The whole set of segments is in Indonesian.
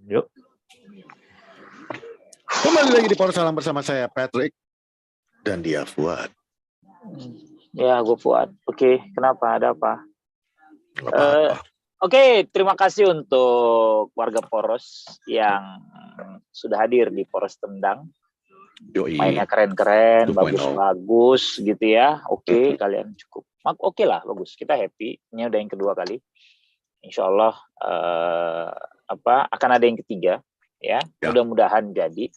Yuk. Kembali lagi di Poros Salam bersama saya Patrick dan dia Fuad. Ya, gue Fuad. Oke, kenapa? Ada apa? Gak apa-apa. Oke, terima kasih untuk warga Poros yang sudah hadir di Poros Tendang. Yoi. Mainnya keren-keren, 2.0. bagus-bagus gitu ya. Oke, kalian cukup. Oke lah, bagus. Kita happy. Ini udah yang kedua kali. Insya Allah akan ada yang ketiga. Ya, mudah-mudahan jadi.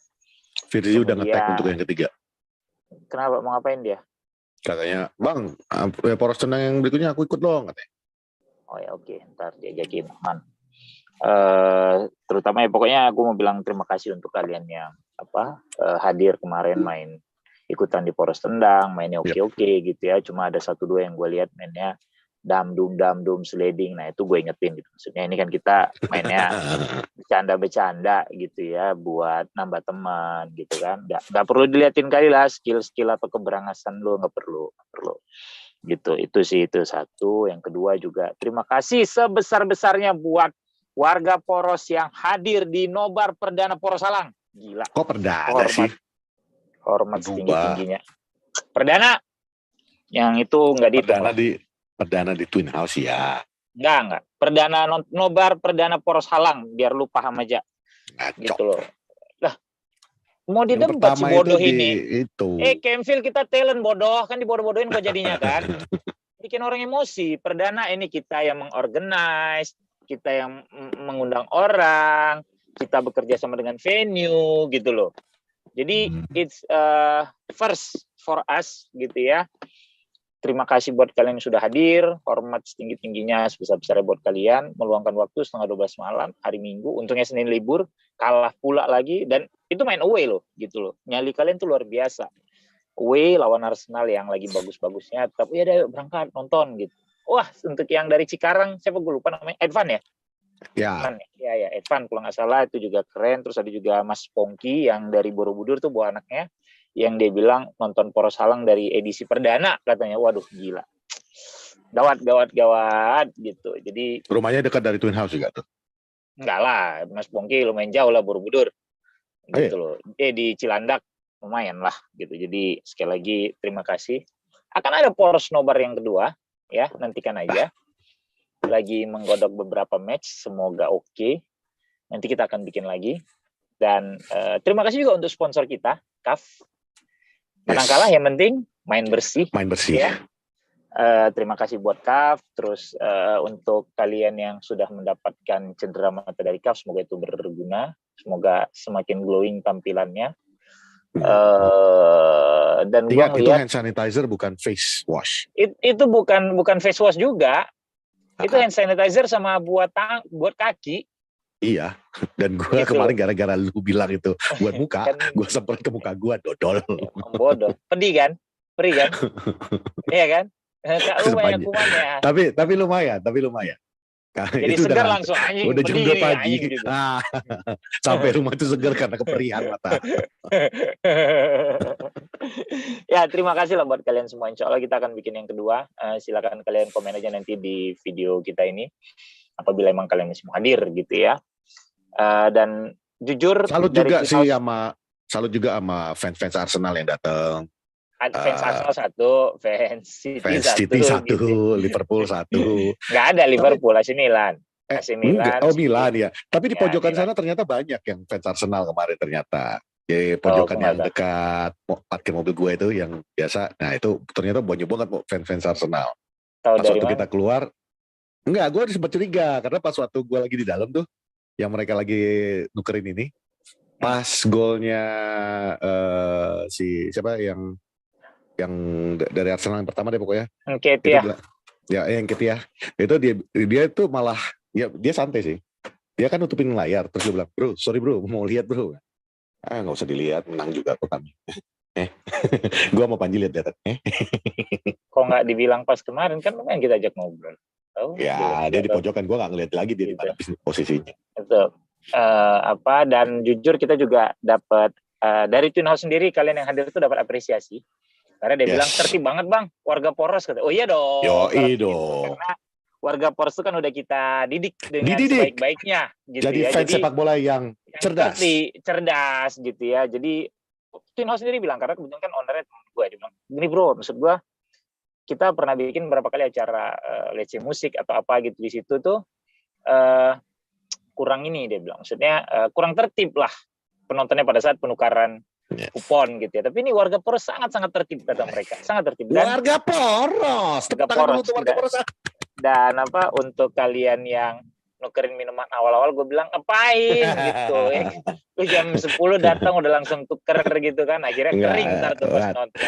Firzi udah nge-tag untuk yang ketiga. Kenapa? Mau ngapain dia? Katanya, Bang, Poros Tendang yang berikutnya aku ikut dong, katanya. Oh ya, oke. Ntar diajakin, man. Terutama ya pokoknya aku mau bilang terima kasih untuk kalian yang hadir kemarin main ikutan di Poros Tendang, mainnya oke gitu ya. Cuma ada 1-2 yang gue lihat mainnya damdum sliding. Nah itu gue ingetin gitu. Maksudnya ini kan kita mainnya bercanda gitu ya buat nambah teman gitu kan. Gak perlu diliatin kali lah skill atau keberangasan lo, nggak perlu gitu. Itu satu. Yang kedua juga terima kasih sebesar-besarnya buat warga Poros yang hadir di Nobar Perdana Poros Salang. Gila. Kok perdana sih? Hormat setinggi-tingginya. Perdana. Yang itu nggak Perdana di Twin House ya. Enggak. Perdana Nobar Perdana Poros Salang. Biar lu paham aja. Gitu loh. Lah. Mau didebat si bodoh ini. Kemfil kita talent bodoh. Kan dibodoh-bodohin kok jadinya kan. Bikin orang emosi. Perdana ini kita yang mengorganize. Kita yang mengundang orang, kita bekerja sama dengan venue gitu loh. Jadi it's first for us gitu ya. Terima kasih buat kalian yang sudah hadir, hormat setinggi-tingginya sebesar-besarnya buat kalian meluangkan waktu 11:30 malam hari Minggu. Untungnya Senin libur, kalah pula lagi dan itu main away loh gitu loh. Nyali kalian tuh luar biasa. Away lawan Arsenal yang lagi bagus-bagusnya, tapi ya berangkat nonton gitu. Wah, untuk yang dari Cikarang, siapa gue lupa namanya, Edvan ya? Ya, Edvan kalau nggak salah itu juga keren. Terus ada juga Mas Pongki yang dari Borobudur tuh bawa anaknya, yang dia bilang nonton Poros Salang dari edisi perdana katanya. Waduh, gila. Gawat gitu. Jadi rumahnya dekat dari Twin House juga tuh? Enggak lah, Mas Pongki lumayan jauh lah Borobudur. Gitu loh. Di Cilandak lumayan lah gitu. Jadi sekali lagi terima kasih. Akan ada Poros Nobar yang kedua. Ya, nantikan aja. Lagi menggodok beberapa match, semoga oke. Nanti kita akan bikin lagi. Dan terima kasih juga untuk sponsor kita, CAF. Menang kalah yang penting main bersih. Ya. Terima kasih buat CAF. Terus untuk kalian yang sudah mendapatkan cendera mata dari CAF, semoga itu berguna. Semoga semakin glowing tampilannya. Dan gua ngeliat, itu hand sanitizer bukan face wash. Itu bukan face wash juga. Itu hand sanitizer sama buat kaki. Iya. Dan gue gitu. Kemarin gara-gara lu bilang itu buat muka, gue semprot ke muka gue dodol. Bodoh. Perih kan? Iya kan? Lu banyak kumannya. Tapi lumayan. Jadi itu segar langsung anjing. Udah jam 2 pagi. Gitu. Sampai rumah itu segar karena keperihan mata. Ya, terima kasih lah buat kalian semua. Insya Allah kita akan bikin yang kedua. Silakan kalian komen aja nanti di video kita ini. Apabila emang kalian masih mau hadir gitu ya. Dan jujur. Salut juga sama fans Arsenal yang datang. Fans Arsenal 1, fans City 1, gitu. Liverpool 1. Nggak ada Liverpool, AC Milan. Milan ya. Tapi di pojokan sana ternyata banyak yang fans Arsenal kemarin ternyata. Di pojokan yang dekat parkir mobil gue itu yang biasa. Nah itu ternyata banyak banget fans Arsenal. Pas waktu kita keluar, gue sempat curiga karena pas waktu gue lagi di dalam tuh, yang mereka lagi nukerin ini, pas golnya si siapa yang dari Arsenal yang pertama deh pokoknya. Yang Ketia. Itu dia tuh malah dia santai sih. Dia kan nutupin layar terus dia bilang, "Bro, sorry bro, mau lihat bro." Nggak usah dilihat, menang juga kok kami. Gua mau Panji lihat data. Kok nggak dibilang pas kemarin kan lumayan kita ajak ngobrol. Dia di pojokan, gua nggak ngeliat lagi dia di mana posisinya. Itu dan jujur kita juga dapat dari Twin House sendiri, kalian yang hadir itu dapat apresiasi. Karena dia bilang tertib banget bang, warga Poros kata. Oh iya dong. Yoi dong. Karena warga Poros itu kan udah kita didik dengan sebaik-baiknya gitu. Jadi fans sepak bola yang cerdas. Cerdas gitu ya. Jadi Tinho sendiri bilang, karena kebetulan kan ownernya teman gue, dia bilang, gini bro, maksud gue kita pernah bikin berapa kali acara let's say musik atau apa gitu di situ tuh kurang ini, dia bilang, maksudnya kurang tertib lah penontonnya pada saat penukaran kupon gitu ya. Tapi ini warga Poros sangat-sangat tertib, kata mereka, sangat tertib. Dan warga Poros. Dan apa, untuk kalian yang nukerin minuman awal-awal, gue bilang ngapain gitu ya. Lu jam 10 datang udah langsung tuker gitu kan, akhirnya kering ntar tuh pas nonton.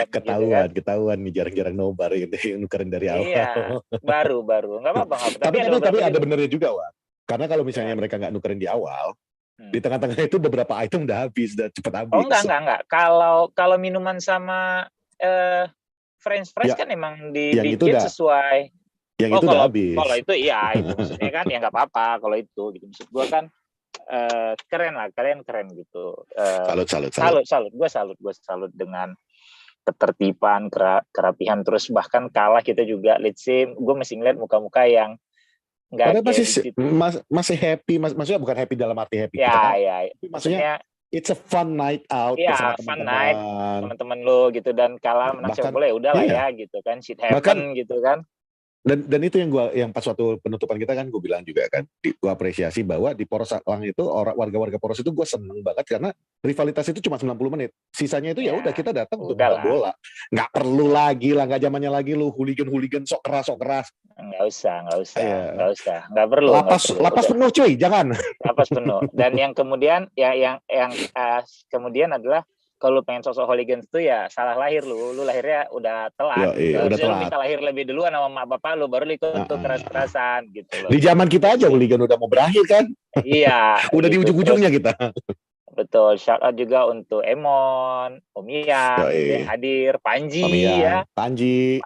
Ketahuan nih, jarang-jarang nobar gitu yang nukerin dari awal. Iya, baru nggak apa-apa. Tapi ada benernya juga, Wak. Karena kalau misalnya mereka nggak nukerin di awal, di tengah-tengah itu beberapa item udah habis, udah cepet habis. Oh enggak. Kalau minuman sama French fries kan emang dibikin sesuai. Yang itu udah habis. Kalau itu iya, itu maksudnya kan ya nggak apa-apa kalau itu gitu. Maksud gue kan keren lah, kalian keren gitu. Salut. Gue salut dengan ketertiban, kerapihan, terus bahkan kalah kita juga. Let's say gue masih ngeliat muka-muka yang nggak masih happy, maksudnya bukan happy dalam arti happy. Ya. Maksudnya it's a fun night out bersama teman-teman lo gitu, dan kalah menang sepak bola ya udahlah ya gitu kan, shit happen gitu kan. Dan itu yang pas waktu penutupan kita kan gue bilang juga kan, gue apresiasi bahwa di Poros Salang itu warga-warga Poros itu gue seneng banget karena rivalitas itu cuma 90 menit. Sisanya itu ya udah kita datang untuk nonton bola. Nggak perlu lagi lah, nggak zamannya lagi lu hooligan sok keras. Nggak usah. Nggak perlu. Lapas penuh cuy, jangan. Lapas penuh. Dan yang kemudian kemudian adalah kalau pengen sosok hooligan itu ya salah lahir lu lahirnya udah telat. Udah telat. Lu minta lahir lebih dulu sama mak bapak lu, baru ikut untuk keras-kerasan gitu loh. Di zaman kita aja hooligan udah mau berakhir kan? Iya. Udah gitu. Di ujung-ujungnya kita. Betul, shout out juga untuk Emon, Om Ian yang hadir, Panji ya. Panji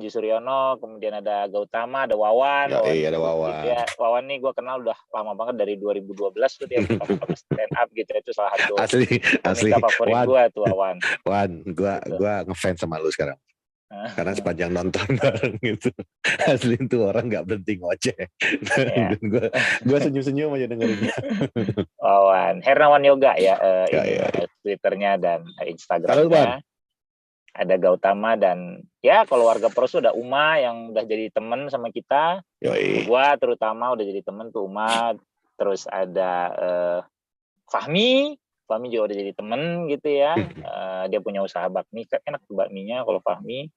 Suryono, kemudian ada Gautama, ada Wawan. Ada Wawan. Ya, Wawan nih gue kenal udah lama banget dari 2012 tuh dia pertama stand up gitu, itu salah satu asli favorit gue tuh Wawan. Gue ngefans sama lu sekarang. Karena sepanjang nonton bareng gitu, asli itu orang nggak berhenti ngoceh. Dan gue senyum-senyum aja dengerinnya. Wawan, Hernawan Yoga ya, Twitternya dan Instagramnya. Ada Gautama, dan ya kalau warga Poros ada Uma yang udah jadi temen sama kita. Gue terutama udah jadi temen tuh Uma. Terus ada Fahmi juga udah jadi temen gitu ya. Dia punya usaha bakmi, enak tuh bakminya kalau Fahmi.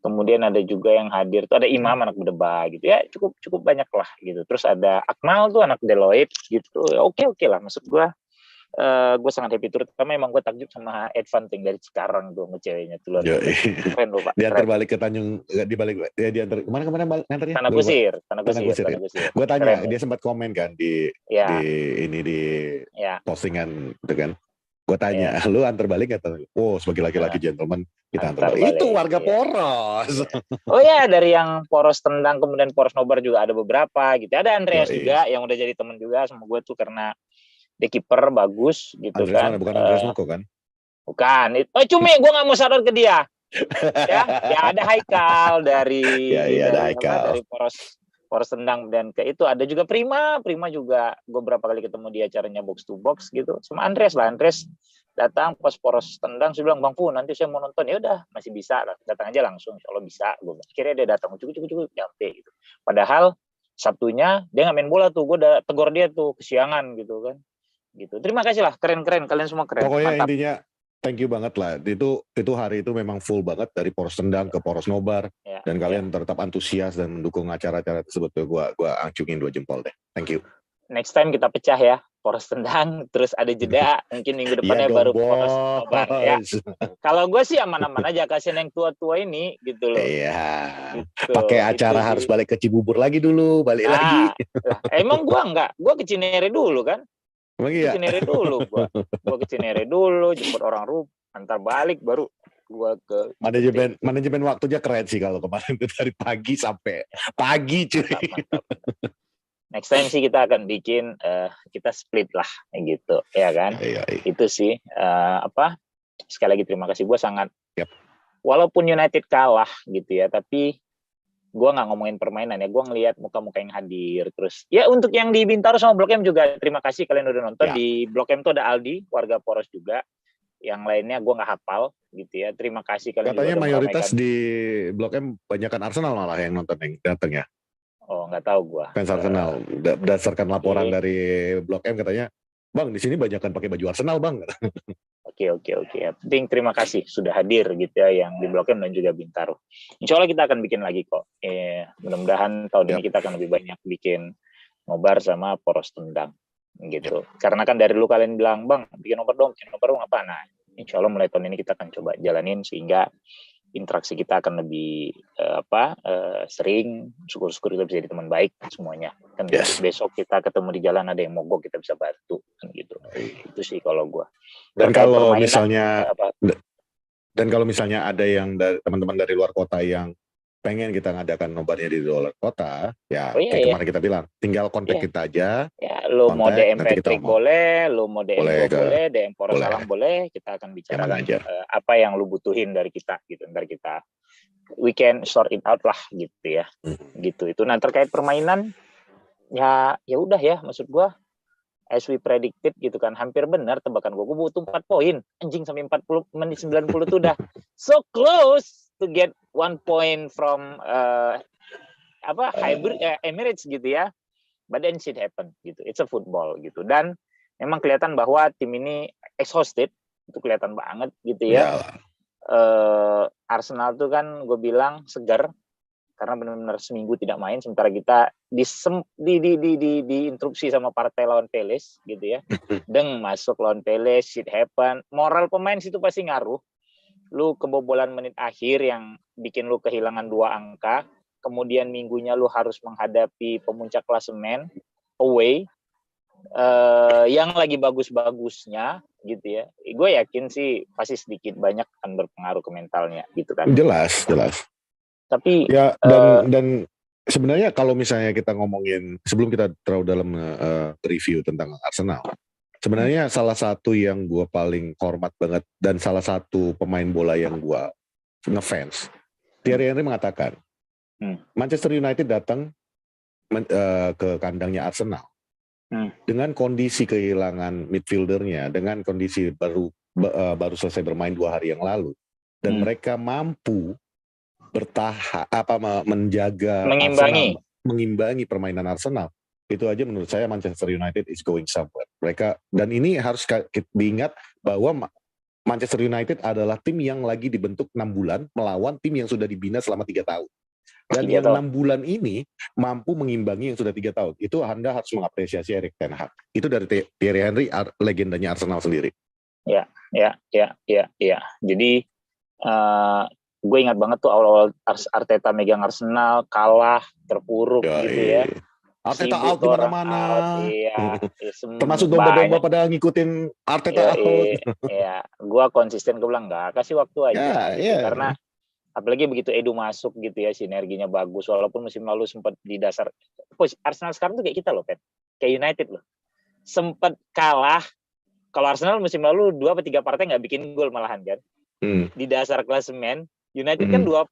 Kemudian ada juga yang hadir tuh ada Imam, anak Bedeba gitu ya, cukup banyak lah gitu. Terus ada Akmal tuh anak Deloitte gitu. Oke lah, maksud gue sangat happy, terutama emang gue takjub sama Advan Ting dari Cikarang tuh, ngeceweknya tuh keren loh Pak. Diantar balik ke Tanjung, dibalik dia diantar kemana ngantarnya? Tanah Kusir. Gue tanya, dia sempat komen kan di postingan itu kan. Gue tanya, lu antar balik atau? Sebagai laki-laki gentleman kita antar balik. Itu warga Poros. Oh ya, dari yang Poros Tendang kemudian Poros Nobar juga ada beberapa gitu. Ada Andreas juga yang udah jadi teman juga sama gue tuh, karena dia kiper bagus gitu. Andreas kan. Bukan Andreas Moko kan? Bukan. Cumi, gue nggak mau sadar ke dia. ya ada Haikal dari dari Poros Tendang, dan ke itu ada juga Prima juga gue berapa kali ketemu di acaranya Box to Box gitu. Sama Andreas datang pas Poros Tendang, saya bilang, Bang Pu nanti saya mau nonton. Ya udah, masih bisa lah, datang aja langsung kalau bisa. Gue akhirnya dia datang cukup nyampe gitu. Padahal Sabtunya dia nggak main bola tuh, gue udah tegur dia tuh kesiangan gitu kan. Gitu. Terima kasih lah, keren kalian semua keren. Pokoknya mantap. Intinya thank you banget lah. Itu hari itu memang full banget dari Poros Tendang ke Poros Nobar, dan kalian tetap antusias dan mendukung acara-acara tersebut. Gua acungin 2 jempol deh. Thank you. Next time kita pecah ya, Poros Tendang, terus ada jeda, mungkin minggu depannya baru Poros Nobar ya. Kalau gue sih aman-aman aja, kasihin yang tua-tua ini gitu loh. Iya. Gitu, pakai acara gitu, harus balik ke Cibubur lagi dulu, balik lagi. Emang gue ke Cinere dulu kan. Iya. Ke Cinere dulu, gue ke Cinere dulu, jemput orang rumah, antar balik baru gue ke manajemen waktunya keren sih kalau kemarin itu dari pagi sampai pagi cuy. Mantap. Next time sih kita akan bikin kita split lah gitu ya kan. Iya. Itu sih sekali lagi terima kasih, gue sangat walaupun United kalah gitu ya, tapi gue nggak ngomongin permainan ya, gue ngelihat muka-muka yang hadir. Terus ya untuk yang di Bintaro sama Blok M juga terima kasih kalian udah nonton. Di Blok M tuh ada Aldi, warga Poros juga. Yang lainnya gue nggak hafal gitu ya. Terima kasih kalian Katanya juga udah mayoritas meramaikan. di Blok M banyakan Arsenal malah yang nonton yang datang ya. Oh nggak tahu gue. Fans Arsenal. Berdasarkan laporan dari Blok M katanya, Bang di sini banyakan pakai baju Arsenal Bang. Oke. Penting terima kasih sudah hadir gitu ya yang di Blok M dan juga Bintaro. Insya Allah kita akan bikin lagi kok. Mudah-mudahan tahun ini kita akan lebih banyak bikin nobar sama Poros Tendang gitu. Karena kan dari dulu kalian bilang, Bang bikin nobar dong apa? Nah, insya Allah mulai tahun ini kita akan coba jalanin sehingga interaksi kita akan lebih sering. Syukur-syukur kita bisa jadi teman baik semuanya. Kan besok kita ketemu di jalan ada yang mogok kita bisa bantu kan gitu. Itu sih kalau gue. Dan kalau misalnya ada yang teman-teman dari luar kota yang pengen kita ngadakan nobarnya di luar kota, kemarin kita bilang, tinggal kontak kita aja. Ya, lo mau DM Patrick boleh, lo mau DM gue boleh, DM Poros Salang boleh, kita akan bicara apa yang lo butuhin dari kita gitu, we can sort it out lah gitu ya, gitu. Itu nah terkait permainan, ya udah ya, maksud gue, as we predicted gitu kan, hampir benar tebakan gue butuh 4 poin, anjing sampai 40 menit 90 tuh udah so close to get 1 point from hybrid Emirates gitu ya, but then shit happen gitu, it's a football gitu, dan memang kelihatan bahwa tim ini exhausted, itu kelihatan banget gitu ya. Arsenal tuh kan gue bilang segar karena benar-benar seminggu tidak main, sementara kita diinterupsi sama partai lawan Palace gitu ya. Masuk lawan Palace, shit happen. Moral pemain situ pasti ngaruh. Lu kebobolan menit akhir yang bikin lu kehilangan 2 angka, kemudian minggunya lu harus menghadapi pemuncak klasemen away yang lagi bagus-bagusnya gitu ya. Gue yakin sih pasti sedikit banyak akan berpengaruh ke mentalnya gitu kan. Jelas. Tapi ya dan sebenarnya kalau misalnya kita ngomongin sebelum kita terlalu dalam review tentang Arsenal, sebenarnya salah satu yang gue paling hormat banget dan salah satu pemain bola yang gue ngefans, Thierry Henry mengatakan Manchester United datang ke kandangnya Arsenal dengan kondisi kehilangan midfieldernya, dengan kondisi baru selesai bermain 2 hari yang lalu, dan mereka mampu menjaga mengimbangi Arsenal, mengimbangi permainan Arsenal. Itu aja menurut saya Manchester United is going somewhere. Mereka, dan ini harus diingat bahwa Manchester United adalah tim yang lagi dibentuk 6 bulan melawan tim yang sudah dibina selama 3 tahun. Dan yang 6 bulan ini mampu mengimbangi yang sudah 3 tahun. Itu Anda harus mengapresiasi Erik ten Hag. Itu dari Thierry Henry, legendanya Arsenal sendiri. Ya. Jadi gue ingat banget tuh awal-awal Arteta megang Arsenal, kalah, terpuruk gitu ya. Arteta out di mana-mana. Iya, termasuk domba-domba pada ngikutin Arteta out. Iya, gue konsisten, gue bilang enggak, kasih waktu aja gitu. Karena apalagi begitu Edu masuk gitu ya, sinerginya bagus, walaupun musim lalu sempat di dasar. Arsenal sekarang tuh kayak kita loh, Pet. Kayak United loh. Sempat kalah. Kalau Arsenal musim lalu 2 atau 3 partai nggak bikin gol malahan kan. Di dasar klasemen, United kan 2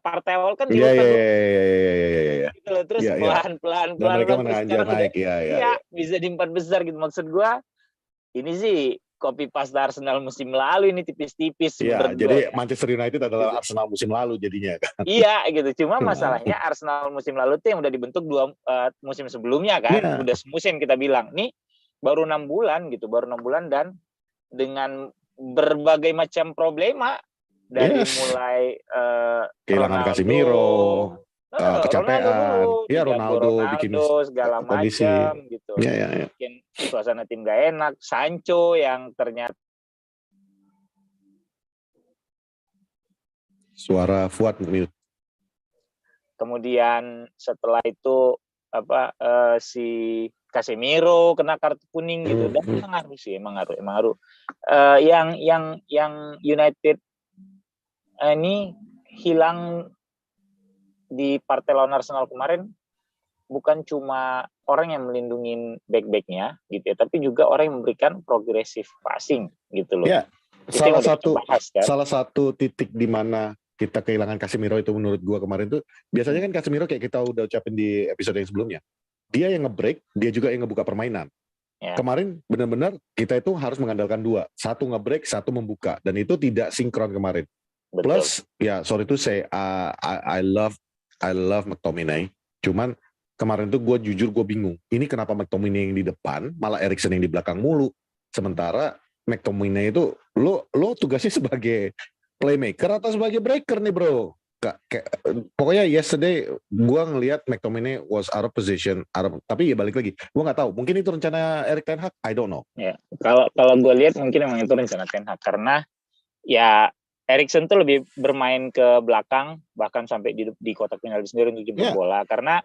partai awal kan Iya. Terus pelan-pelan naik bisa di 4 besar gitu. Maksud gua ini sih copy paste Arsenal musim lalu, ini tipis-tipis. Iya, jadi Manchester United adalah Arsenal musim lalu jadinya kan. Iya gitu. Cuma masalahnya Arsenal musim lalu tuh yang udah dibentuk 2 musim sebelumnya kan. Udah semusim kita bilang. Nih baru 6 bulan gitu, dan dengan berbagai macam problema. Dari mulai kehilangan Casemiro, kecapean, Ronaldo bikin segala kondisi macam gitu. Bikin suasana tim gak enak. Sancho yang ternyata suara Fuad mute. Kemudian setelah itu si Casemiro kena kartu kuning gitu, dan emang ngaruh. Yang United ini hilang di partai lawan Arsenal kemarin bukan cuma orang yang melindungi back-backnya gitu ya, tapi juga orang yang memberikan progressive passing gitu loh. Ya, salah satu titik di mana kita kehilangan Casemiro itu menurut gue kemarin tuh, biasanya kan Casemiro kayak kita udah ucapin di episode yang sebelumnya, dia yang nge-break, dia juga yang ngebuka permainan. Kemarin benar-benar kita itu harus mengandalkan dua, satu nge-break, satu membuka, dan itu tidak sinkron kemarin. Betul. Plus, ya sorry to say, I love McTominay, cuman kemarin tuh gue jujur gue bingung, ini kenapa McTominay yang di depan, malah Eriksen yang di belakang mulu, sementara McTominay itu, lo tugasnya sebagai playmaker atau sebagai breaker nih bro? Pokoknya yesterday gue ngelihat McTominay was out of position, tapi ya balik lagi, gue nggak tahu, mungkin itu rencana Erik ten Hag, I don't know. Ya, kalau gue lihat mungkin emang itu rencana ten Hag, karena ya Eriksen tuh lebih bermain ke belakang, bahkan sampai di kotak penalti sendiri untuk jemput bola, karena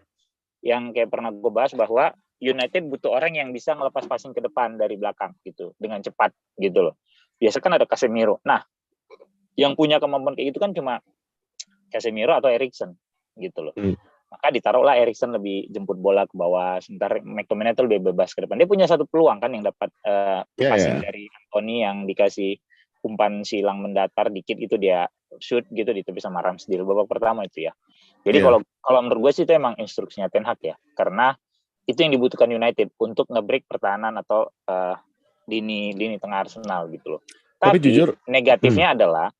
yang kayak pernah gue bahas bahwa United butuh orang yang bisa ngelepas passing ke depan dari belakang gitu dengan cepat gitu loh. Biasa kan ada Casemiro. Nah, yang punya kemampuan kayak gitu kan cuma Casemiro atau Eriksen gitu loh. Maka ditaruhlah Eriksen lebih jemput bola ke bawah, sementara McTominay itu lebih bebas ke depan. Dia punya satu peluang kan yang dapat passing dari Anthony yang dikasih umpan silang mendatar dikit itu dia shoot gitu ditepis sama Ramsdale babak pertama itu ya. Jadi kalau menurut gue sih itu emang instruksinya Ten Hag ya, karena itu yang dibutuhkan United untuk nge-break pertahanan atau lini tengah Arsenal gitu loh. Tapi jujur, negatifnya adalah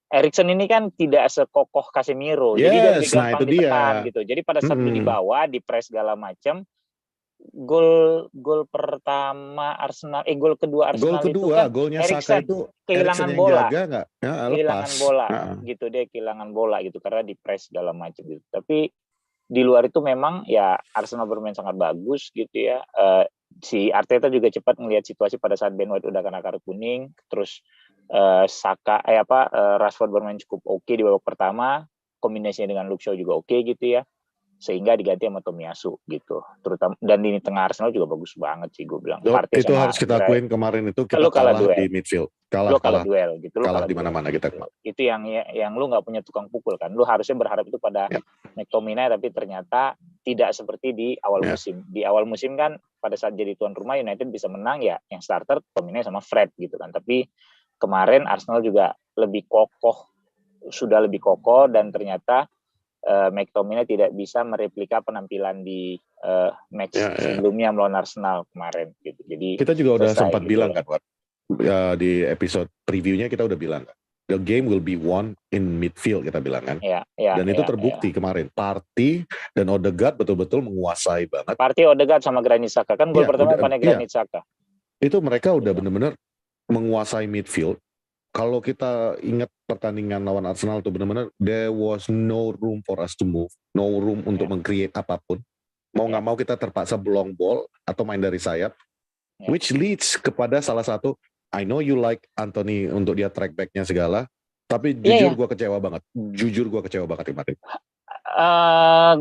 Eriksen ini kan tidak sekokoh Casemiro, jadi dia lebih gampang ditekan gitu. Jadi pada saat lu di bawah, di press segala macam, gol pertama Arsenal, gol kedua Arsenal itu kan golnya Eriksen itu kehilangan bola, kehilangan bola gitu, dia kehilangan bola gitu karena di press segala macam gitu. Tapi di luar itu memang ya Arsenal bermain sangat bagus gitu ya. Si Arteta juga cepat melihat situasi pada saat Ben White udah kena kartu kuning, terus Rashford bermain cukup oke di babak pertama, kombinasinya dengan Luke Shaw juga oke gitu ya, sehingga diganti sama Tomiyasu gitu. Terutama dan di tengah Arsenal juga bagus banget sih gue bilang. Itu harus kita akuin kemarin itu kita kalah di midfield, kalah duel gitu, kalah di mana-mana kita. Itu yang lu nggak punya tukang pukul kan, lu harusnya berharap itu pada McTominay, tapi ternyata tidak seperti di awal musim. Di awal musim kan pada saat jadi tuan rumah United bisa menang ya, yang starter Tominay sama Fred gitu kan, tapi kemarin Arsenal juga sudah lebih kokoh dan ternyata McTominay tidak bisa mereplika penampilan di match sebelumnya melawan Arsenal kemarin gitu. Jadi kita juga udah sempat gitu bilang kan, di episode previewnya kita udah bilang kan, the game will be won in midfield kita bilang kan. Dan itu terbukti kemarin. Partey dan Odegaard betul-betul menguasai banget. Partey, Odegaard sama Granit Xhaka kan gol pertama pada Granit Xhaka. Itu mereka udah benar-benar menguasai midfield. Kalau kita ingat pertandingan lawan Arsenal itu benar-benar there was no room for us to move, no room untuk meng-create apapun. Mau nggak mau kita terpaksa long ball atau main dari sayap, which leads kepada salah satu, I know you like Anthony untuk dia track back-nya segala, tapi jujur gue kecewa banget. Jujur gue kecewa banget kemarin.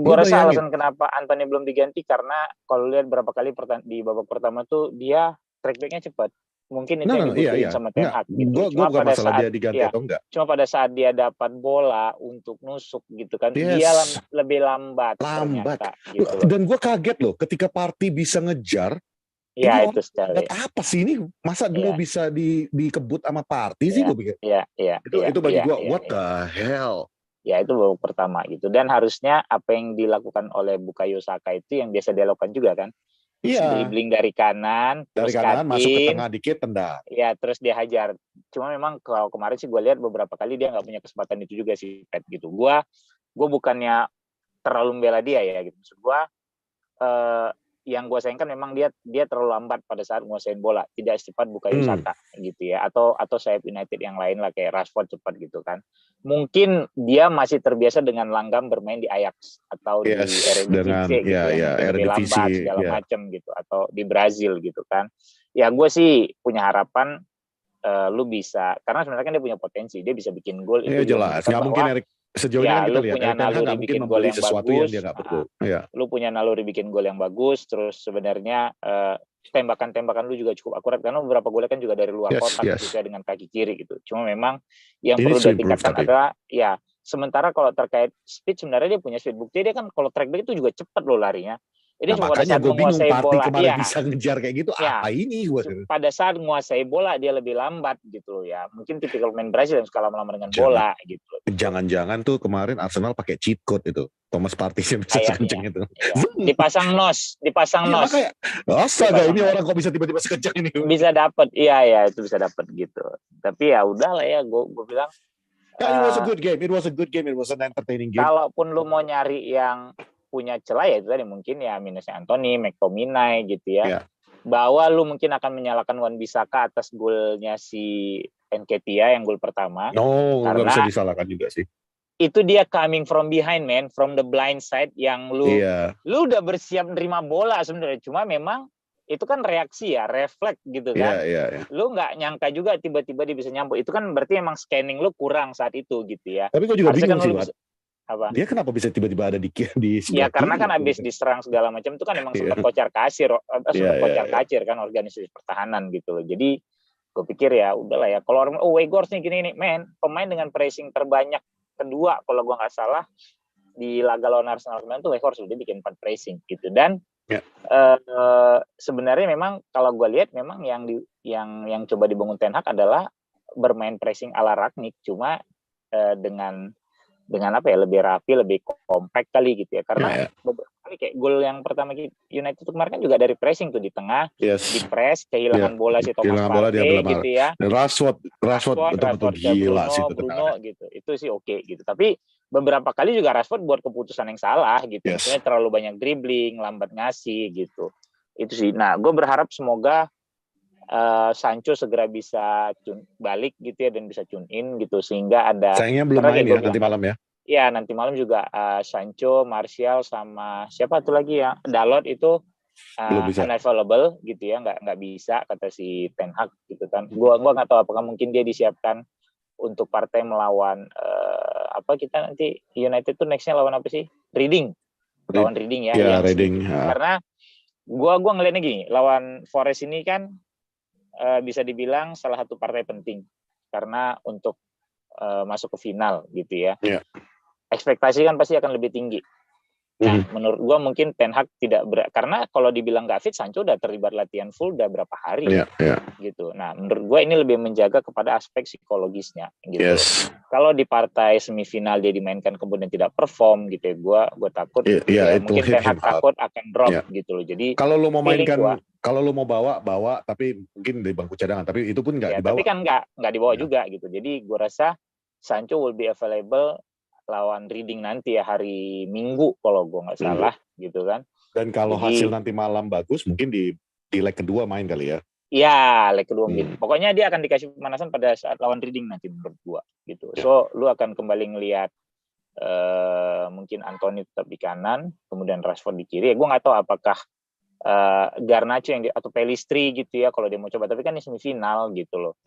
Gue rasa alasan kenapa Anthony belum diganti karena kalau lihat berapa kali di babak pertama tuh dia track back-nya cepat. Mungkin itu yang dibutuhin sama Ten Hag gitu. Cuma pada saat dia diganti atau enggak. Cuma pada saat dia dapat bola untuk nusuk gitu kan, dia lebih lambat. Ternyata, gitu. Dan gue kaget loh ketika Partey bisa ngejar. Ya itu sekali. Apa sih ini? Masa dulu bisa dikebut sama Partey sih gue pikir. Itu bagi gue what the hell. Ya itu babak pertama gitu. Dan harusnya apa yang dilakukan oleh Bukayo Saka itu yang biasa dia lakukan juga kan. Dribbling dari kanan, masuk ke tengah dikit, tendang. Ya, terus dia hajar. Cuma memang kalau kemarin sih gue lihat beberapa kali dia nggak punya kesempatan itu juga sih, Pet gitu. Gue bukannya terlalu membela dia ya gitu. Maksud gue yang gue sayangkan memang dia terlalu lambat pada saat nguasain bola, tidak secepat Bukayo Saka gitu ya, atau sayap United yang lain lah kayak Rashford cepat gitu kan. Mungkin dia masih terbiasa dengan langgam bermain di Ajax atau di Eredivisie gitu lebih lambat segala macam gitu, atau di Brazil gitu kan. Ya gue sih punya harapan lu bisa, karena sebenarnya kan dia punya potensi, dia bisa bikin gol itu jelas. Nggak mungkin sejauh ini kan kita lihat punya naluri bikin gol yang bagus, lu punya naluri bikin gol yang bagus, terus sebenarnya tembakan-tembakan lu juga cukup akurat karena beberapa golnya kan juga dari luar kotak sesuai dengan kaki kiri gitu. Cuma memang yang perlu ditingkatkan adalah sementara kalau terkait speed sebenarnya dia punya speed, bukti dia kan kalau track back itu juga cepat loh larinya. Ini Nah, pada makanya saat gue bingung menguasai Partey bola, kemarin iya. bisa ngejar kayak gitu, Ya, apa ini gue? pada saat menguasai bola dia lebih lambat gitu loh ya. Mungkin tipikal main Brazil yang suka lama-lama dengan bola gitu loh. Jangan-jangan tuh kemarin Arsenal pakai cheat code itu. Thomas Partey bisa sekenceng itu. Ya. Dipasang nos. Iya makanya, astaga ini orang kok bisa tiba-tiba sekenceng ini. Bisa dapat, iya itu bisa dapat gitu. Tapi ya udah lah ya, gue bilang. It was a good game. It was an entertaining game. Kalaupun lu mau nyari yang punya celah ya itu tadi mungkin ya minusnya Anthony, McTominay gitu ya. Bahwa lu mungkin akan menyalahkan Wan-Bissaka atas golnya si Nketiah yang gol pertama. Nggak bisa disalahkan juga sih. Itu dia coming from behind, man, from the blind side yang lu udah bersiap nerima bola sebenarnya. Cuma memang itu kan reaksi ya, refleks gitu kan. Lu nggak nyangka juga tiba-tiba dia bisa nyambut. Itu kan berarti emang scanning lu kurang saat itu gitu ya. Tapi gue juga bingung sih, bisa, apa? Dia kenapa bisa tiba-tiba ada di ya karena kan abis diserang segala macam itu kan emang sempat kocar kacir kan organisasi pertahanan gitu loh. Jadi gue pikir ya udahlah ya. Kalau orang Weghorst nih gini men, pemain dengan pressing terbanyak kedua kalau gue nggak salah di laga lawan Arsenal kemarin tuh Weghorst udah bikin 4 pressing gitu. Dan sebenarnya memang kalau gue lihat memang yang coba dibangun Ten Hag adalah bermain pressing ala Rangnick, cuma dengan apa ya, lebih rapi, lebih kompak kali gitu ya. Karena beberapa kali kayak gol yang pertama United kemarin kan juga dari pressing tuh di tengah, di press, kehilangan bola si Thomas Partey gitu ya. Dan Rashford betul-betul gila sih itu Bruno gitu. Itu sih oke gitu. Tapi beberapa kali juga Rashford buat keputusan yang salah gitu. Misalnya terlalu banyak dribbling, lambat ngasih gitu. Itu sih. Nah, gue berharap semoga Sancho segera bisa balik gitu ya dan bisa tune in gitu sehingga ada. Sayangnya belum main ya nanti malam ya. Ya nanti malam juga Sancho, Martial sama siapa tuh lagi ya, Dalot itu unavailable gitu ya, nggak bisa kata si Ten Hag gitu kan. Gua nggak tahu apakah mungkin dia disiapkan untuk partai melawan apa kita nanti United tuh nextnya lawan apa sih? Reading ya. Ya Reading. Karena gua ngeliatnya gini, lawan Forest ini kan bisa dibilang salah satu partai penting karena untuk masuk ke final gitu ya. Ekspektasi kan pasti akan lebih tinggi. Nah, menurut gua mungkin Ten Hag tidak karena kalau dibilang nggak fit, Sancho udah terlibat latihan full udah berapa hari gitu. Nah, menurut gua ini lebih menjaga kepada aspek psikologisnya gitu. Kalau di partai semifinal dia dimainkan kemudian tidak perform gitu ya, gua takut mungkin Ten Hag takut akan drop gitu loh. Jadi kalau lu mau mainkan, kalau lu mau bawa tapi mungkin di bangku cadangan, tapi itu pun nggak dibawa. Tapi kan nggak dibawa juga gitu. Jadi gua rasa Sancho will be available lawan Reading nanti ya hari Minggu kalau gue nggak salah gitu kan. Dan kalau hasil nanti malam bagus mungkin di leg kedua main kali ya. Iya, leg kedua mungkin. Pokoknya dia akan dikasih pemanasan pada saat lawan Reading nanti menurut gue gitu. So lu akan kembali ngelihat mungkin Anthony tetap di kanan, kemudian Rashford di kiri. Gue nggak tahu apakah Garnacho atau Pellistri gitu ya kalau dia mau coba. Tapi kan ini semifinal gitu loh.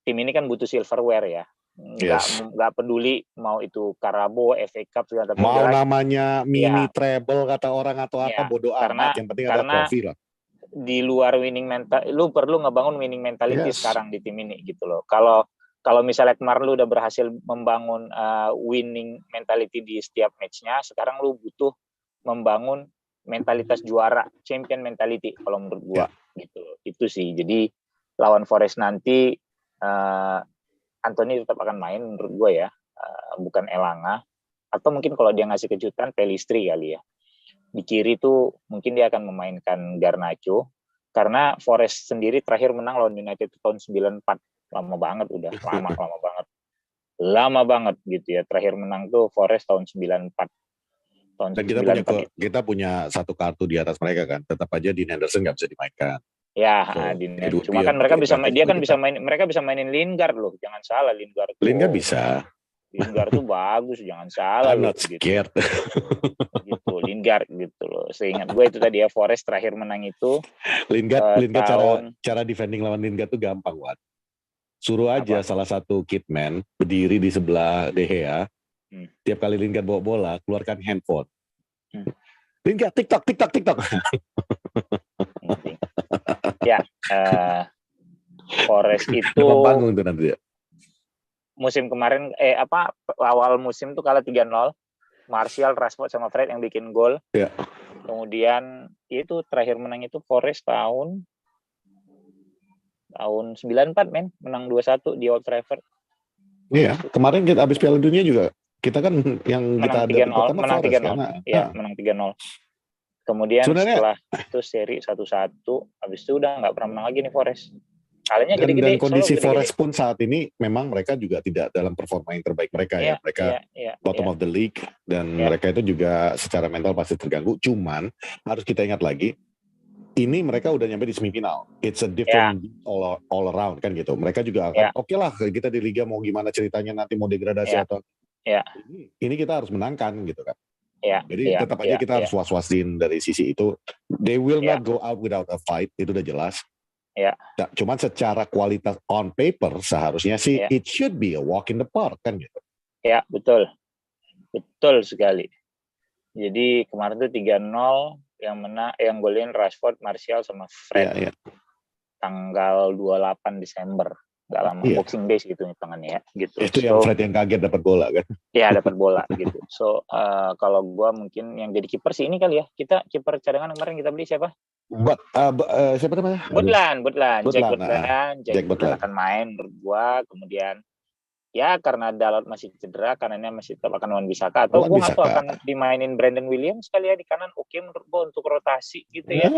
Tim ini kan butuh silverware ya. Nggak peduli mau itu Carabao, FA Cup segala macam. Mau namanya mini treble kata orang atau apa bodoh amat, yang penting ada trofi lah. Di luar winning mental, lu perlu ngebangun winning mentality sekarang di tim ini gitu loh. Kalau misalnya kemarin lu udah berhasil membangun winning mentality di setiap matchnya, sekarang lu butuh membangun mentalitas juara, champion mentality kalau menurut gua gitu loh. Itu sih. Jadi lawan Forest nanti Anthony tetap akan main menurut gue ya, bukan Elanga. Atau mungkin kalau dia ngasih kejutan Pellistri kali ya. Di kiri tuh mungkin dia akan memainkan Garnacho. Karena Forest sendiri terakhir menang lawan United tahun 94. Lama banget udah, lama banget gitu ya. Terakhir menang tuh Forest tahun 94. Dan kita punya satu kartu di atas mereka kan. Tetap aja Dean Henderson nggak bisa dimainkan. Ya, cuma kan mereka bisa mainin Lingard loh, jangan salah Lingard bisa. Lingard tuh bagus, jangan salah. I'm not scared. Gitu, Lingard gitu loh. Seingat gue itu tadi ya Forest terakhir menang itu. Lingard cara defending lawan Lingard tuh gampang, Wat. Suruh aja salah satu kitman berdiri di sebelah De Gea. Tiap kali Lingard bawa bola, keluarkan handphone. Lingard TikTok. Ya, Forest itu bangun tuh nanti ya. Musim kemarin awal musim tuh kalah 3-0. Martial, Rashford sama Fred yang bikin gol. Kemudian itu terakhir menang itu Forest tahun 94 men, menang 2-1 di Old Trafford. Iya, kemarin kita habis Piala Dunia juga kita kan yang menang kita hadapi 3-0, pertama menang Forest 3-0. kan. Ya, menang 3-0. Kemudian sebenarnya, setelah itu seri 1-1, habis itu udah nggak pernah menang lagi nih Forest. Kalahnya dan gede-gede. kondisi gede-gede. Forest pun saat ini memang mereka juga tidak dalam performa yang terbaik mereka ya. Mereka bottom of the league dan mereka itu juga secara mental pasti terganggu. Cuman harus kita ingat lagi, ini mereka udah nyampe di semifinal. It's a different all around kan gitu. Mereka juga akan oke lah kita di liga mau gimana ceritanya nanti mau degradasi atau ini kita harus menangkan gitu kan. Jadi tetap aja kita harus was-wasin dari sisi itu. They will not go out without a fight, itu udah jelas. Nah, cuman secara kualitas on paper seharusnya sih it should be a walk in the park kan gitu. Ya, betul. Betul sekali. Jadi kemarin tuh 3-0 yang golin Rashford, Martial sama Fred. Tanggal 28 Desember. Gak lama, Boxing Day gitu hitungannya ya. Gitu. Itu yang Fred yang kaget dapat bola kan? Iya, dapat bola gitu. So kalau gua mungkin yang jadi kiper sih ini kali ya. Kita kiper cadangan kemarin kita beli siapa? Siapa namanya? Butland. Jack Butland akan main menurut gua. Kemudian ya karena Dalot masih cedera, kanannya masih tetap akan Wan-Bissaka atau gua nggak tahu akan dimainin Brandon Williams kali ya di kanan. Oke menurut gua untuk rotasi gitu ya.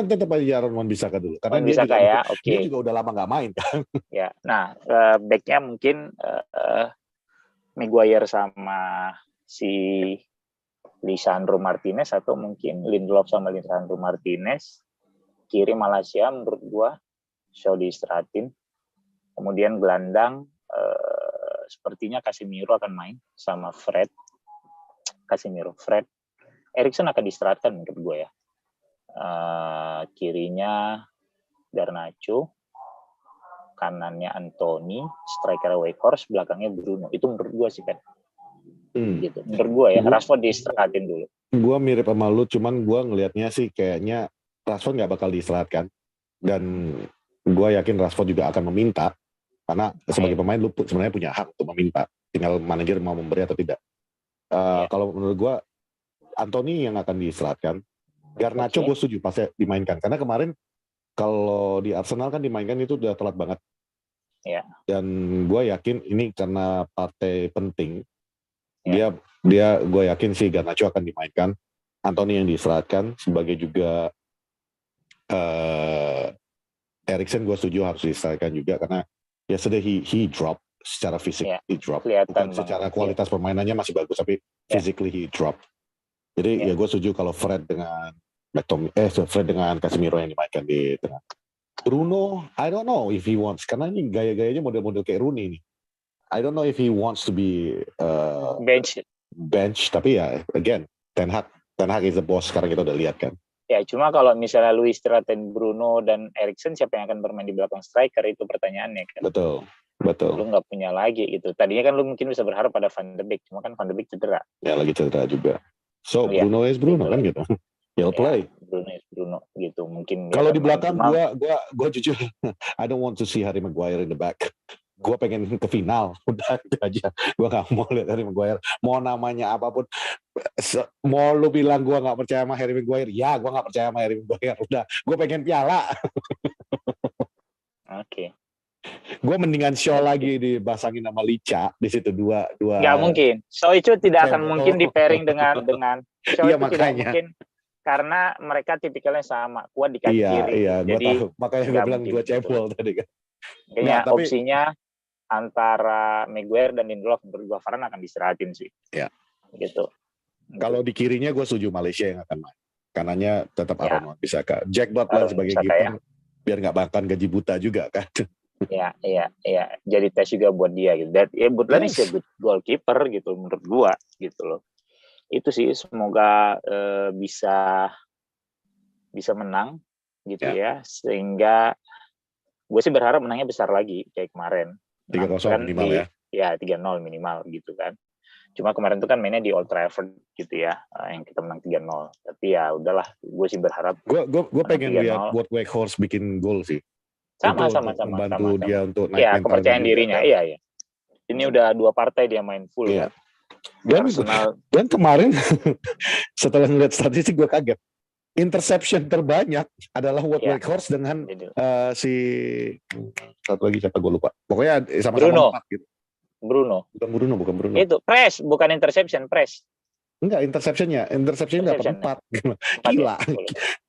Tetap aja Wan-Bissaka dulu karena dia juga udah lama nggak main kan. Ya, nah backnya mungkin Maguire sama si Lisandro Martinez atau mungkin Lindelof sama Lisandro Martinez. Kiri Malaysia menurut gua Shaw diistirahatin. Kemudian gelandang sepertinya Casemiro akan main sama Fred. Eriksen akan diistirahatkan menurut gue ya. Kirinya Garnacho, kanannya Anthony, striker Weghorst, belakangnya Bruno. Itu menurut gue sih kan. Gitu. Menurut gue ya, Rashford diistirahatin dulu. Gue mirip sama lu, cuman gue ngelihatnya sih kayaknya Rashford nggak bakal diistirahatkan. Dan gue yakin Rashford juga akan meminta. Karena sebagai pemain lu sebenarnya punya hak untuk meminta, tinggal manajer mau memberi atau tidak. Kalau menurut gue Anthony yang akan diistirahatkan. Garnacho gue setuju pasti dimainkan karena kemarin kalau di Arsenal kan dimainkan itu udah telat banget. Dan gue yakin ini karena partai penting. Dia gue yakin sih Garnacho akan dimainkan. Anthony yang diistirahatkan sebagai juga Eriksen gue setuju harus diistirahatkan juga karena yesterday he dropped secara fisik, he dropped. Bukan secara kualitas permainannya masih bagus, tapi physically he dropped. Jadi ya gue setuju kalau Fred dengan Casemiro yang dimainkan di tengah. Bruno, I don't know if he wants, karena ini gaya-gayanya model-model kayak Rooney nih. I don't know if he wants to be bench, tapi ya again, Ten Hag is the boss sekarang kita udah lihat kan. Ya, cuma kalau misalnya Luis istirahatin Bruno dan Eriksen, siapa yang akan bermain di belakang striker itu pertanyaannya kan. Betul. Lu nggak punya lagi gitu. Tadinya kan lu mungkin bisa berharap pada Van de Beek, cuma kan Van de Beek cedera. Ya lagi cedera juga. So Bruno is Bruno kan gitu. He'll play. Bruno is Bruno gitu. Mungkin. Kalau di belakang gue jujur, I don't want to see Harry Maguire in the back. Gue pengen ke final, udah itu aja. Gue gak mau lihat Harry Maguire. Mau namanya apapun, mau lu bilang gue gak percaya sama Harry Maguire, ya gue gak percaya sama Harry Maguire. Udah, gue pengen piala. Oke. Gue mendingan Shaw lagi dibasangin sama Licha di situ dua. Gak mungkin. Shaw itu tidak akan mungkin di pairing dengan Shaw itu makanya. Tidak mungkin. Karena mereka tipikalnya sama, kuat di kaki kiri. Iya, gue tahu. Makanya gue bilang gue cebol tadi kan. Kayaknya opsinya antara Maguire dan Lindelof menurut gue Varane akan diistirahatin sih. Iya. Gitu. Kalau di kirinya gue setuju Malaysia yang akan main. Kanannya tetap Aaron Wan-Bissaka. Jack Butland sebagai kiper biar nggak makan gaji buta juga kan. Iya. Jadi tes juga buat dia gitu. Dan Butland is a good goalkeeper gitu menurut gue gitu loh. Itu sih semoga bisa menang gitu ya. Sehingga gue sih berharap menangnya besar lagi kayak kemarin. 3-0 minimal ya. Ya 3-0 minimal gitu kan. Cuma kemarin itu kan mainnya di Old Trafford gitu ya, yang kita menang 3-0. Tapi ya udahlah, gue sih berharap. Gue pengen lihat buat Weghorst bikin gol sih. Sama. Membantu dia untuk naik mental. Kepercayaan dirinya, iya. Ini udah 2 partai dia main full kan. Dan kemarin setelah ngeliat statistik gue kaget. Interception terbanyak adalah Whitehorse dengan si satu lagi siapa gue lupa. Pokoknya sama-sama 4 gitu. Bruno. Bukan Bruno. Itu press, bukan interception, press. Enggak, interceptionnya dapat 4. Gila.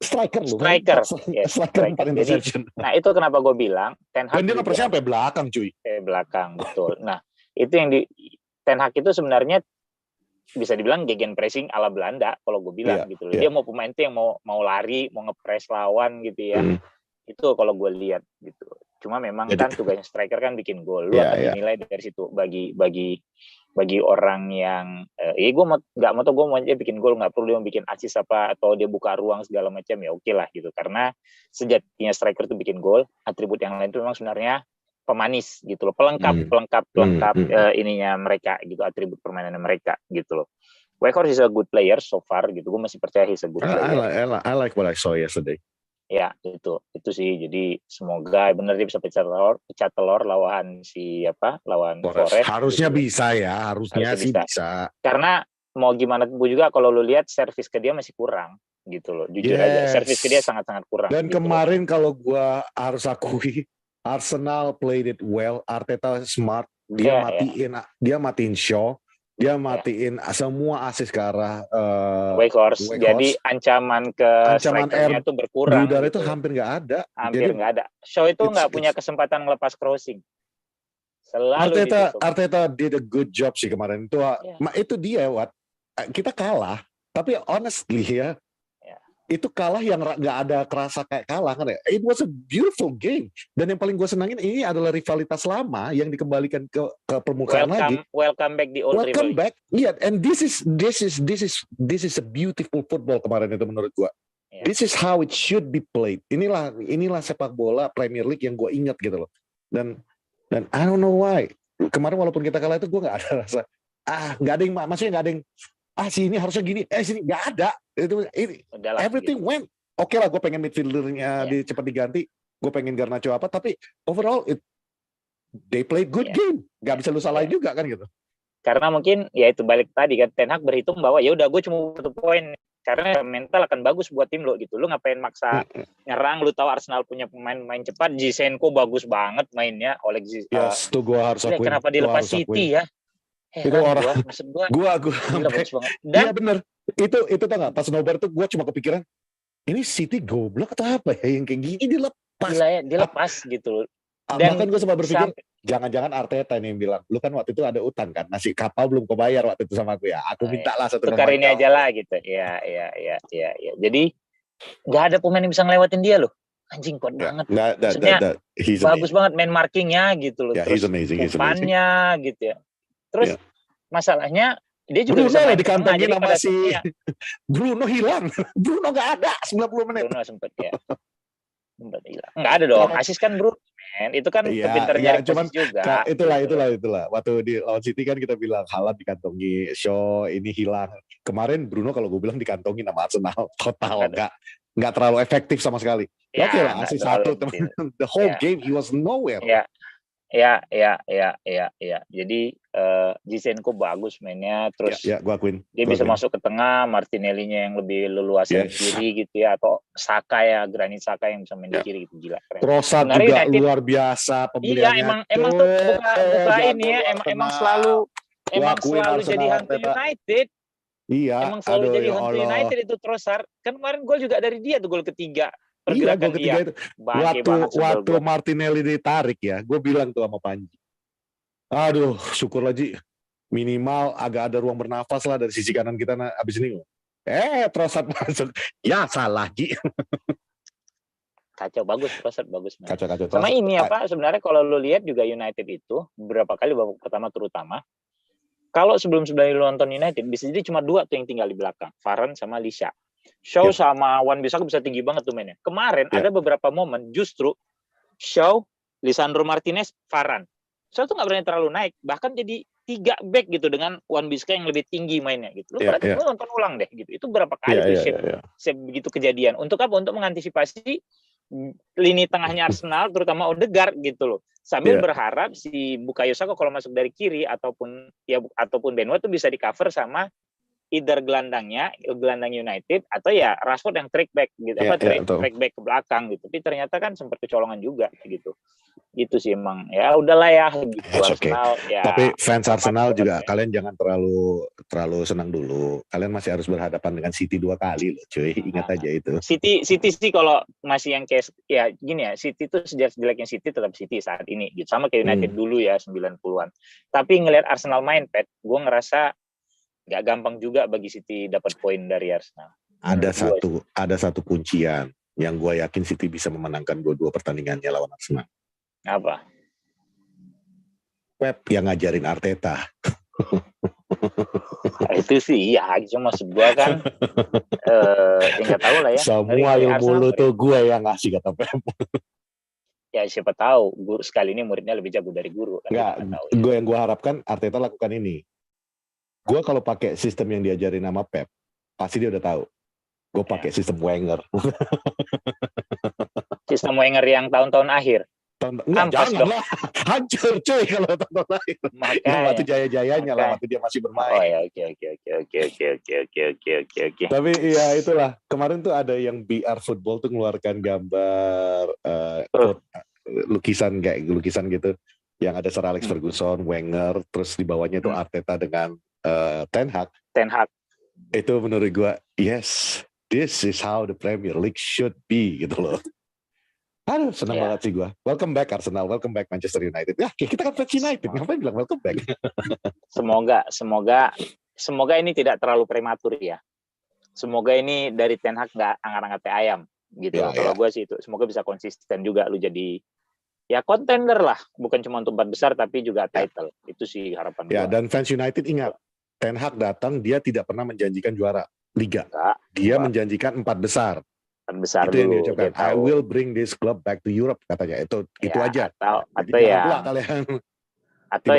Striker lu. Striker 4 interception. Nah, itu kenapa gue bilang Ten Hag. Dan dia ngepresnya sampai belakang, cuy. Belakang, betul. Nah, itu yang di Ten Hag itu sebenarnya bisa dibilang gegen pressing ala Belanda kalau gue bilang gitu loh. Dia mau pemain itu yang mau lari, mau ngepres lawan gitu ya. Itu kalau gue lihat gitu. Cuma memang kan tugasnya striker kan bikin gol. Lu akan dinilai dari situ bagi orang yang gue mau aja bikin gol, nggak perlu dia bikin assist apa atau dia buka ruang segala macam, ya oke lah gitu. Karena sejatinya striker itu bikin gol, atribut yang lain itu memang sebenarnya pemanis gitu loh, pelengkap ininya mereka gitu, atribut permainannya mereka gitu loh. Weghorst is a good player so far gitu, gue masih percaya he's a good player. I like what I saw yesterday. Ya itu sih, jadi semoga benar dia bisa pecah telur lawan Forest. Harusnya gitu. Harusnya bisa. Karena mau gimana pun juga kalau lu lihat servis ke dia masih kurang gitu loh, jujur aja servis ke dia sangat-sangat kurang. Dan gitu kemarin kalau gua harus akui Arsenal played it well. Arteta smart, dia matiin Shaw, dia matiin semua asis ke arah Weghorst. Jadi ancaman strikernya itu berkurang. Udara itu hampir nggak ada. Shaw itu nggak punya kesempatan ngelepas crossing. Selalu Arteta did a good job sih kemarin. Itu dia, kita kalah. Tapi honestly ya. Itu kalah yang nggak ada kerasa kayak kalah kan ya. It was a beautiful game. Dan yang paling gue senangin ini adalah rivalitas lama yang dikembalikan ke permukaan lagi. Welcome back di old rivalry. Welcome back. Yeah, and this is a beautiful football kemarin itu menurut gue. Yeah. This is how it should be played. Inilah sepak bola Premier League yang gue ingat gitu loh. Dan I don't know why. Kemarin walaupun kita kalah itu gue nggak ada rasa nggak ada yang maksudnya nggak ada yang sini harusnya gini, sini nggak ada. Everything gitu. Went. Oke lah, gue pengen midfieldernya cepat diganti, gue pengen Garnacho apa, tapi overall they played good game. Nggak bisa lu salahin juga kan gitu. Karena mungkin ya itu balik tadi kan, Ten Hag berhitung bahwa ya udah gue cuma 1 poin, karena mental akan bagus buat tim lo gitu. Lu ngapain maksa nyerang? Lu tahu Arsenal punya pemain cepat, Zinchenko bagus banget mainnya. Yes, tuh gue harus akuin. Kenapa dilepas City ya? Itu orang gua iya bener itu tau nggak, pas nobar tuh gua cuma kepikiran ini City goblok atau apa ya yang kayak gini dilepas. Gila ya, dilepas gitu. Dan bahkan gue sempat berpikir jangan-jangan Arteta nih yang bilang, lu kan waktu itu ada utang kan, nasi kapal belum kebayar waktu itu sama aku ya, aku minta lah satu tukar ini aja lah gitu. Iya. Jadi nggak ada pemain yang bisa ngelewatin dia loh. Anjing kuat banget. Maksudnya bagus banget main markingnya gitu loh. He's amazing. Umpannya gitu ya. Terus masalahnya dia juga Bruno bisa dikantongin sama si Bruno hilang. Bruno nggak ada 90 menit. Bruno sempat hilang. Nggak ada dong. Asis kan Bruno, men. Itu kan pinter nyari posisi juga. Itulah. Waktu di lawan City kan kita bilang Haaland dikantongi, Shaw ini hilang. Kemarin Bruno kalau gue bilang dikantongin sama Arsenal total nggak terlalu efektif sama sekali. Oke lah, asis 1 teman. The whole game he was nowhere. Ya. Jadi Zinchenko bagus mainnya, terus gua akuin. Dia bisa masuk ke tengah, Martinelli-nya yang lebih leluasa di kiri gitu ya, atau Saka Granit Saka yang bisa main di kiri gitu, gila keren. Trossard juga United, luar biasa pembeliannya. Iya, emang tuh buka ini ya, emang selalu jadi hantu United. Iya, emang selalu jadi hantu United itu Trossard. Kan kemarin gol juga dari dia tuh, gol ketiga. Iya, gol ketiga itu. Waktu Martinelli ditarik ya, gue bilang tuh sama Panji. Aduh, syukurlah Ji. Minimal agak ada ruang bernafas lah dari sisi kanan kita abis ini. Trossard masuk. Ya salah Ji. Kacau, bagus Trossard, bagus. Kacau. Sama ini sebenarnya kalau lu lihat juga United itu beberapa kali babak pertama terutama. Kalau sebelum-sebelumnya lu nonton United, bisa jadi cuma 2 tuh yang tinggal di belakang. Varane sama Lisha. Shaw sama Wan-Bissaka bisa tinggi banget tuh mainnya. Kemarin ada beberapa momen justru Shaw, Lisandro Martinez, Varane. Shaw tuh nggak berani terlalu naik, bahkan jadi 3 back gitu dengan Wan-Bissaka yang lebih tinggi mainnya gitu. Lu nonton ulang deh gitu. Itu berapa kali begitu kejadian. Untuk apa? Untuk mengantisipasi lini tengahnya Arsenal, terutama Odegaard gitu loh. sambil berharap si Bukayo Saka kalau masuk dari kiri ataupun Benoit itu bisa di cover sama either gelandang United atau ya Rashford yang track back gitu, track back ke belakang gitu. Tapi ternyata kan sempat kecolongan juga gitu. Gitu sih emang. Ya udahlah ya gitu. Arsenal ya. Tapi fans Arsenal juga kalian jangan terlalu senang dulu. Kalian masih harus berhadapan dengan City 2 kali loh, cuy. Ingat aja itu. City sih kalau masih yang kayak ya gini ya, City tuh sejelek-jeleknya City tetap City saat ini gitu. Sama kayak United dulu ya 90-an. Tapi ngelihat Arsenal main, Pet, gue ngerasa nggak gampang juga bagi City dapat poin dari Arsenal. Ada satu kuncian yang gue yakin City bisa memenangkan dua pertandingannya lawan Arsenal. Apa? Pep yang ngajarin Arteta. Itu sih ya, cuma maksud gue kan nggak tahu lah ya. Semua ilmu lu tuh gue yang ngasih, kata Pep. Ya siapa tahu guru sekali ini muridnya lebih jago dari guru. Gue yang gue harapkan Arteta lakukan ini. Gue kalau pakai sistem yang diajarin sama Pep, pasti dia udah tahu. Gue pakai sistem Wenger. Sistem Wenger yang tahun-tahun akhir. Jangan lah, hancur cuy kalau tahun-tahun akhir. Yang waktu jaya-jayanya lah, waktu dia masih bermain. Oh ya, oke. Tapi ya itulah, kemarin tuh ada yang BR Football tuh ngeluarkan gambar lukisan gitu, yang ada Sir Alex Ferguson, Wenger, terus di bawahnya itu Arteta dengan Ten Hag. Itu menurut gue, yes, this is how the Premier League should be gitu loh. Aduh, senang banget sih gue. Welcome back Arsenal, welcome back Manchester United. Ya, kita kan fans United, ngapain bilang welcome back? Semoga ini tidak terlalu prematur ya. Semoga ini dari Ten Hag nggak angkat-angkat ayam gitu. Kalau gue sih itu, semoga bisa konsisten juga lu jadi ya contender lah, bukan cuma untuk 4 besar tapi juga title. Itu sih harapan gue. Ya, dan fans United ingat, Ten Hag datang, dia tidak pernah menjanjikan juara Liga. Dia menjanjikan 4 besar. 4 besar itu dulu. Yang diucapkan. I will bring this club back to Europe, katanya. Itu aja. Atau ya. Atau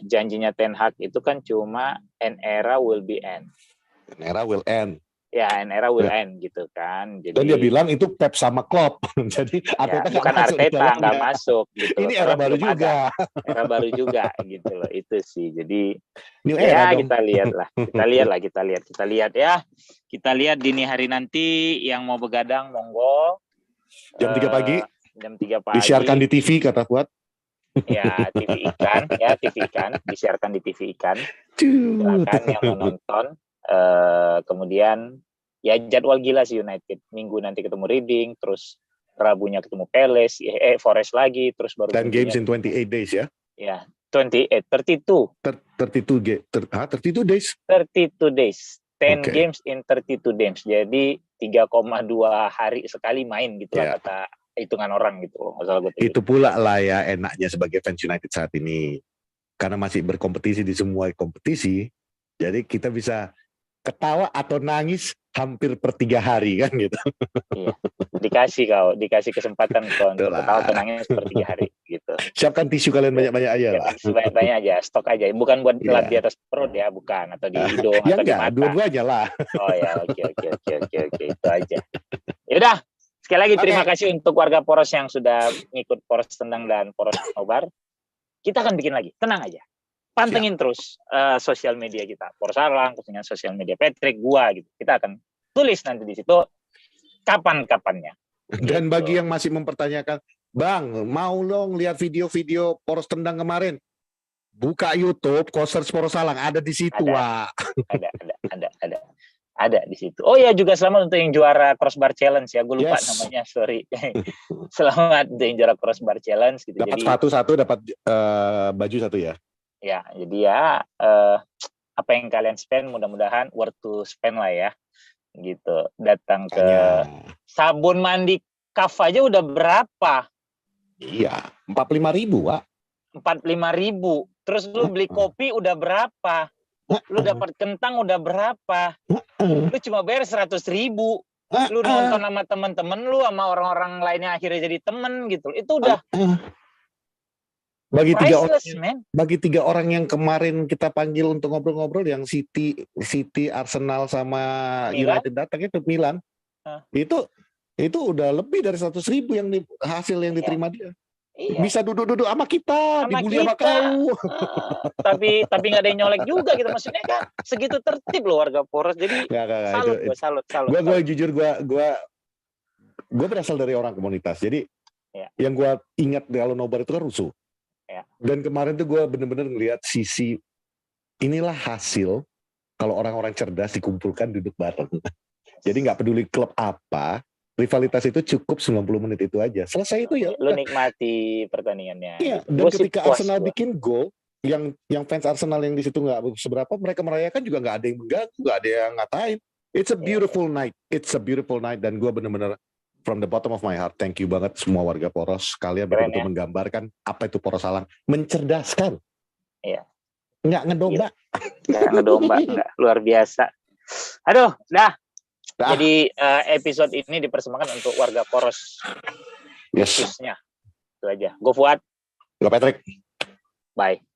janjinya Ten Hag itu kan cuma an era will be end. An era will end. Ya, an era will end gitu kan. Jadi, dan dia bilang itu Pep sama Klopp. Jadi Arteta bukan Arteta nggak masuk gitu. Ini era baru juga. Era baru juga gitu loh. Itu sih. Jadi New era kita lihat lah. Kita lihat ya. Kita lihat dini hari nanti yang mau begadang monggo. Jam 3 pagi. Jam 3 pagi. Disiarkan di TV kata Fuad. Ya, TV ikan, disiarkan di TV ikan. Silakan yang mau nonton. Kemudian ya jadwal gila sih United. Minggu nanti ketemu Reading, terus Rabunya ketemu Palace, Forest lagi, terus baru 10 games in 28 days ya. Ya, 32 days. 32 days. 10 games in 32 days. Jadi 3,2 hari sekali main gitu lah kata hitungan orang gitu. Itu pula lah ya enaknya sebagai fans United saat ini. Karena masih berkompetisi di semua kompetisi, jadi kita bisa ketawa atau nangis hampir per 3 hari kan gitu. Iya. Dikasih kesempatan untuk ketawa atau nangis per 3 hari gitu. Siapkan tisu kalian banyak-banyak aja lah. Banyak aja, stok aja. Bukan buat lap di atas perut ya, bukan, atau di hidung atau di mata. Dua-duanya lah. Oh ya, oke, itu aja. Yaudah, sekali lagi terima kasih untuk warga Poros yang sudah ngikut Poros Tendang dan Poros Nobar. Kita akan bikin lagi, tenang aja. Pantengin terus sosial media kita, Poros Halang, dengan sosial media Patrick, gua gitu. Kita akan tulis nanti di situ kapan-kapannya. Dan bagi yang masih mempertanyakan, Bang, mau dong lihat video-video Poros Tendang kemarin? Buka YouTube, search Poros Halang, ada di situ, Wak. Ada di situ. Oh ya, juga selamat untuk yang juara Crossbar Challenge ya. Gue lupa namanya, sorry. Selamat untuk yang juara Crossbar Challenge gitu. Dapat satu dapat baju 1 ya. Ya, jadi ya apa yang kalian spend mudah-mudahan worth to spend lah ya. Gitu. Datang ke sabun mandi Kaf aja udah berapa? Iya, 45.000, Wak. 45.000. Terus lu beli kopi udah berapa? Lu dapat kentang udah berapa? Lu cuma bayar 100.000. Lu nonton sama temen-temen lu, sama orang-orang lainnya akhirnya jadi temen gitu. Itu udah bagi 3 orang yang kemarin kita panggil untuk ngobrol-ngobrol, yang City, Arsenal sama Milan? United datang itu Milan. Itu udah lebih dari 100.000 yang hasil yang diterima dia. bisa duduk-duduk sama kita, dibully sama kau. Tapi nggak ada yang nyolek juga gitu, maksudnya kan segitu tertib loh warga Poros. Jadi salut. Gue jujur gue berasal dari orang komunitas. Jadi yang gue ingat kalau nobar itu kan rusuh. Dan kemarin tuh gue bener-bener ngelihat sisi inilah hasil kalau orang-orang cerdas dikumpulkan duduk bareng. Jadi nggak peduli klub apa, rivalitas itu cukup 90 menit itu aja. Selesai itu ya. Lu nikmati pertandingannya. Iya, dan ketika Arsenal bikin gol, yang fans Arsenal yang di situ nggak seberapa, mereka merayakan juga nggak ada yang mengganggu, nggak ada yang ngatain. It's a beautiful night. It's a beautiful night, dan gue bener-bener from the bottom of my heart, thank you banget semua warga Poros. Kalian betul-betul menggambarkan apa itu Poros Halang. Mencerdaskan. Iya. Nggak ngedomba. Nggak ngedomba, nggak. Luar biasa. Aduh, dah. Jadi episode ini dipersembahkan untuk warga Poros. Yes. Khususnya. Itu aja. Gue Fuad. Gue Patrick. Bye.